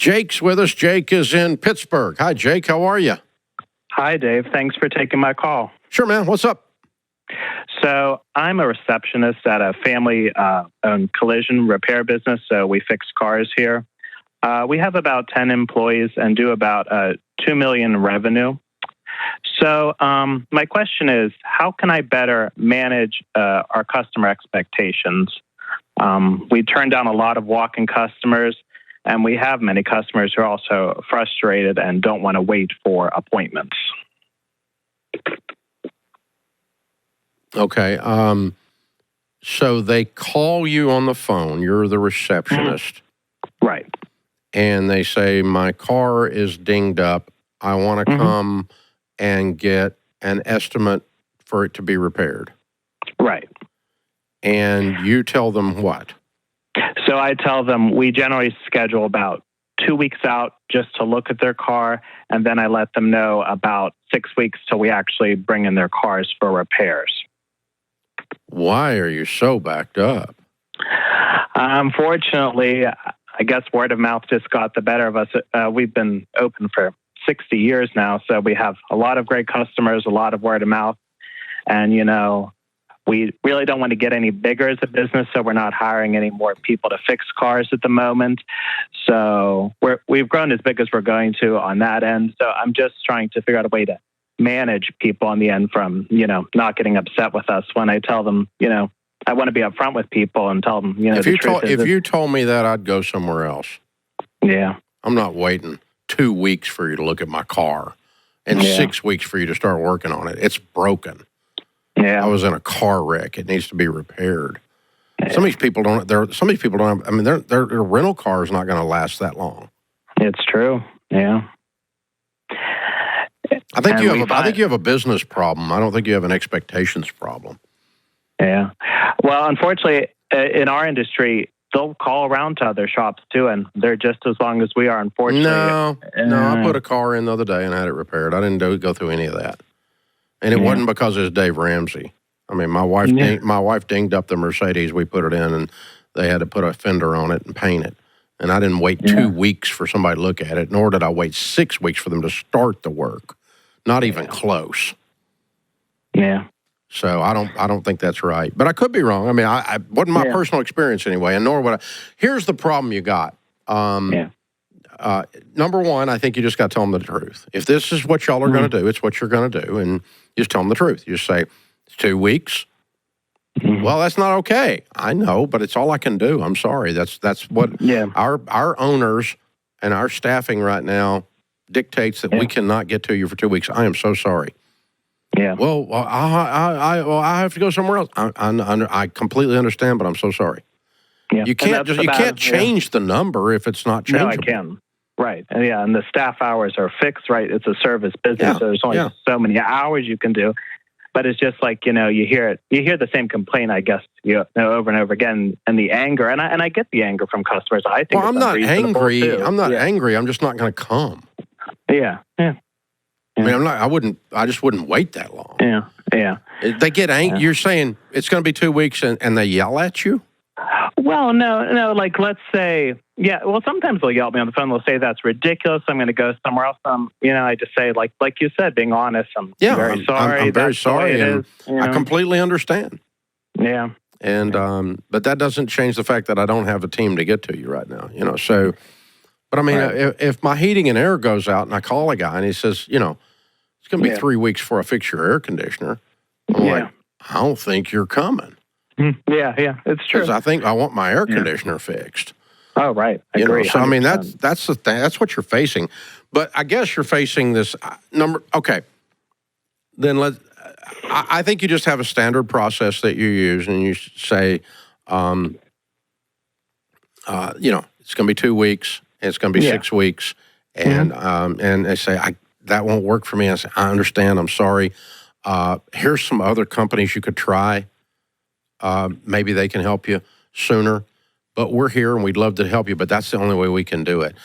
Jake's with us. Jake is in Pittsburgh. Hi, Jake. How are you? Hi, Dave. Thanks for taking my call. Sure, man. What's up? So I'm a receptionist at a family-owned collision repair business, so we fix cars here. We have about 10 employees and do about $2 million revenue. So my question is, how can I better manage our customer expectations? We turn down a lot of walk-in customers, and we have many customers who are also frustrated and don't want to wait for appointments. Okay. So they call you on the phone. You're the receptionist. Right. And they say, my car is dinged up. I want to come and get an estimate for it to be repaired. Right. And you tell them what? So I tell them we generally schedule about 2 weeks out just to look at their car, and then I let them know about 6 weeks till we actually bring in their cars for repairs. Why are you so backed up? Unfortunately, I guess word of mouth just got the better of us. We've been open for 60 years now, so we have a lot of great customers, a lot of word of mouth, and, we really don't want to get any bigger as a business, so we're not hiring any more people to fix cars at the moment. So we've grown as big as we're going to on that end. So I'm just trying to figure out a way to manage people on the end from, not getting upset with us when I tell them, I want to be upfront with people and tell them, if you told me that, I'd go somewhere else. Yeah. I'm not waiting 2 weeks for you to look at my car and 6 weeks for you to start working on it. It's broken. Yeah. I was in a car wreck. It needs to be repaired. Yeah. Some of these people don't have, I mean, their rental car is not going to last that long. It's true. Yeah. I think you have a business problem. I don't think you have an expectations problem. Yeah. Well, unfortunately, in our industry, they'll call around to other shops too, and they're just as long as we are, unfortunately. No, I put a car in the other day and had it repaired. I didn't go through any of that. And it wasn't because it was Dave Ramsey. I mean, my wife dinged up the Mercedes. We put it in, and they had to put a fender on it and paint it. And I didn't wait 2 weeks for somebody to look at it, nor did I wait 6 weeks for them to start the work. Not even close. Yeah. So I don't think that's right. But I could be wrong. I mean, I wasn't my personal experience anyway, and nor would I. Here's the problem you got. Number one, I think you just got to tell them the truth. If this is what y'all are going to do, it's what you're going to do, and just tell them the truth. You just say, it's 2 weeks. Well, that's not okay. I know, but it's all I can do. I'm sorry. That's what our owners and our staffing right now dictates that we cannot get to you for 2 weeks. I am so sorry. Yeah. Well, I have to go somewhere else. I completely understand, but I'm so sorry. Yeah. You can't change the number if it's not changeable. No, I can. Right. And the staff hours are fixed, right? It's a service business, so there's only so many hours you can do. But it's just like, you hear the same complaint, I guess, over and over again, and the anger. And I get the anger from customers. I think I'm not angry. Too. I'm not angry. I'm just not going to come. Yeah. Yeah. I mean, I just wouldn't wait that long. Yeah. Yeah. They get angry. You're saying it's going to be 2 weeks and they yell at you? Well, no, like, let's say, sometimes they'll yell at me on the phone. They'll say, that's ridiculous. I'm going to go somewhere else. I just say, like you said, being honest, I'm very sorry. I'm very sorry. And I completely understand. Yeah. And, but that doesn't change the fact that I don't have a team to get to you right now, so, but I mean, if my heating and air goes out and I call a guy and he says, it's going to be 3 weeks before I fix your air conditioner. I'm like, I don't think you're coming. Yeah, it's true. Because I think I want my air conditioner fixed. Oh, right. I agree. So, I mean, that's the thing. That's what you're facing. But I guess you're facing this number. Okay. Then I think you just have a standard process that you use, and you say, it's going to be 2 weeks, and it's going to be 6 weeks, and they say, that won't work for me. I say, I understand. I'm sorry. Here's some other companies you could try. Maybe they can help you sooner, but we're here and we'd love to help you, but that's the only way we can do it.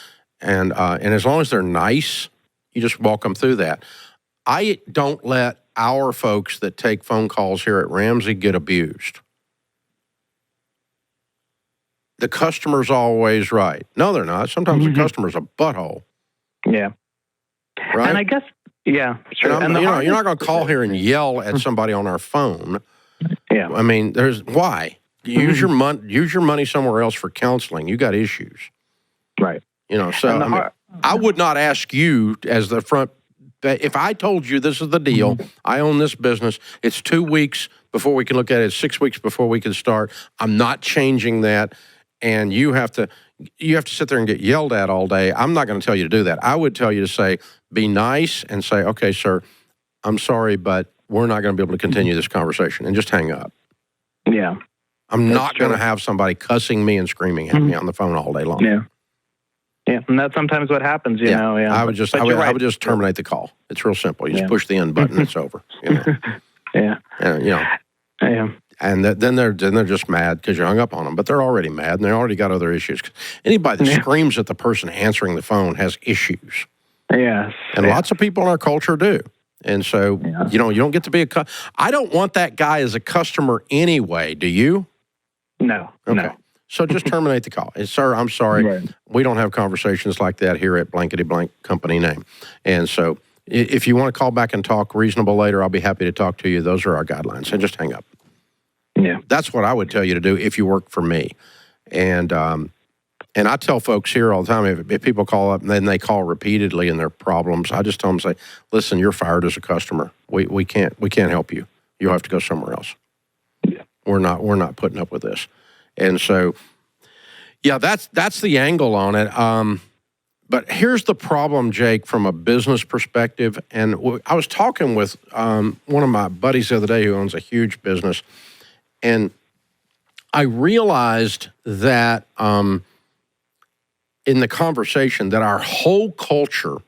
And as long as they're nice, you just walk them through that. I don't let our folks that take phone calls here at Ramsey get abused. the customer's always right. No, they're not. Sometimes the customer's a butthole. Yeah. Right? And I guess, yeah, sure. And you're not going to call here and yell at somebody on our phone. Yeah. I mean, why? Use your money somewhere else for counseling. You got issues. Right. So I would not ask you as the front. If I told you this is the deal, I own this business, it's 2 weeks before we can look at it, it's 6 weeks before we can start. I'm not changing that, and you have to sit there and get yelled at all day. I'm not going to tell you to do that. I would tell you to say, be nice and say, okay, sir, I'm sorry, but we're not going to be able to continue this conversation, and just hang up. Yeah. I'm not going to have somebody cussing me and screaming at me on the phone all day long. Yeah. Yeah, and that's sometimes what happens, you know. Yeah. I would just terminate the call. It's real simple. You just push the end button, it's over. Yeah. And, Yeah. And then they're just mad because you hung up on them, but they're already mad and they already got other issues. Anybody that screams at the person answering the phone has issues. Yes. And lots of people in our culture do. And so, you don't get to be I don't want that guy as a customer anyway. Do you? No. Okay. No. So just terminate the call. Sir, I'm sorry. Right. We don't have conversations like that here at blankety blank company name. And so if you want to call back and talk reasonable later, I'll be happy to talk to you. Those are our guidelines. And just hang up. Yeah. That's what I would tell you to do if you work for me. And I tell folks here all the time, if people call up and then they call repeatedly and their problems, I just tell them, say, listen, you're fired as a customer. We can't help you. You'll have to go somewhere else. Yeah. We're not putting up with this. And so, that's the angle on it. But here's the problem, Jake, from a business perspective. And I was talking with one of my buddies the other day who owns a huge business, and I realized that in the conversation that our whole culture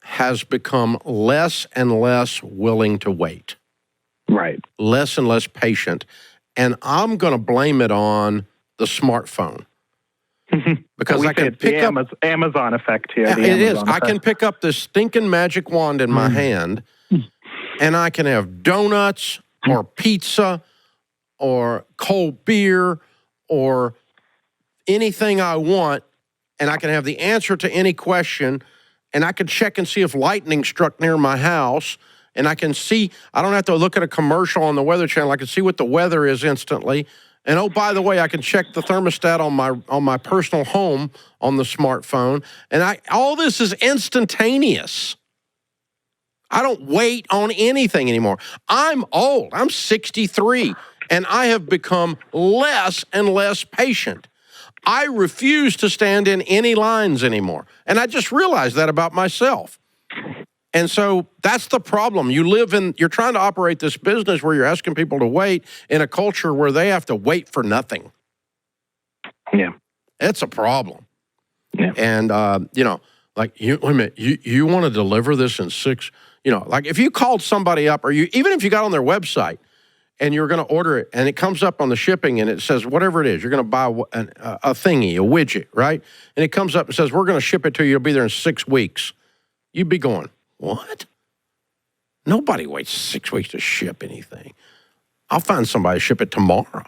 has become less and less willing to wait. Right. Less and less patient. And I'm going to blame it on the smartphone. Because I can pick up... Amazon effect here. Yeah, it is. I can pick up this stinking magic wand in my hand, and I can have donuts or pizza or cold beer or anything I want, and I can have the answer to any question, and I can check and see if lightning struck near my house, and I can see, I don't have to look at a commercial on the Weather Channel. I can see what the weather is instantly. And oh, by the way, I can check the thermostat on my personal home on the smartphone. And all this is instantaneous. I don't wait on anything anymore. I'm old. I'm 63, and I have become less and less patient. I refuse to stand in any lines anymore. And I just realized that about myself. And so that's the problem. You're trying to operate this business where you're asking people to wait in a culture where they have to wait for nothing. Yeah. It's a problem. Yeah. And, wait a minute, you want to deliver this in 6, like if you called somebody up or even if you got on their website and you're going to order it and it comes up on the shipping and it says whatever it is, you're going to buy a thingy, a widget, right? And it comes up and says, we're going to ship it to you. It'll be there in 6 weeks. You'd be going, what? Nobody waits 6 weeks to ship anything. I'll find somebody to ship it tomorrow.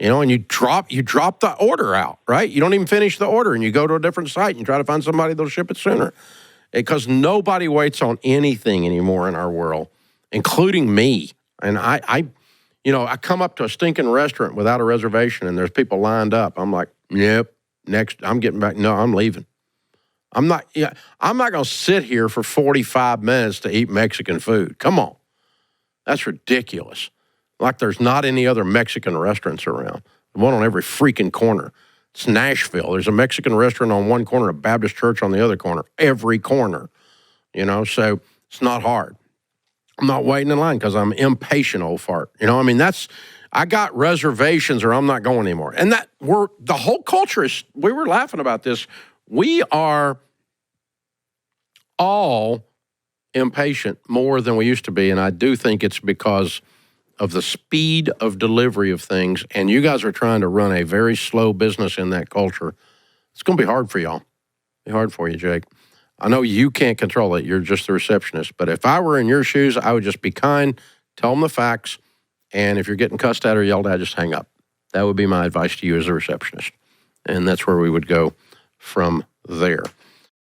And you drop the order out, right? You don't even finish the order, and you go to a different site and try to find somebody that'll ship it sooner. Because nobody waits on anything anymore in our world, including me. And I come up to a stinking restaurant without a reservation, and there's people lined up. I'm like, yep, next, I'm getting back. No, I'm leaving. I'm not going to sit here for 45 minutes to eat Mexican food. Come on. That's ridiculous. Like there's not any other Mexican restaurants around. One on every freaking corner. It's Nashville. There's a Mexican restaurant on one corner, a Baptist church on the other corner. Every corner. So it's not hard. I'm not waiting in line because I'm impatient, old fart. I got reservations or I'm not going anymore. And the whole culture is, we were laughing about this. We are all impatient more than we used to be, and I do think it's because of the speed of delivery of things, and you guys are trying to run a very slow business in that culture. It's going to be hard for y'all. Be hard for you, Jake. I know you can't control it. You're just the receptionist, but if I were in your shoes, I would just be kind, tell them the facts, and if you're getting cussed at or yelled at, just hang up. That would be my advice to you as a receptionist. And that's where we would go from there.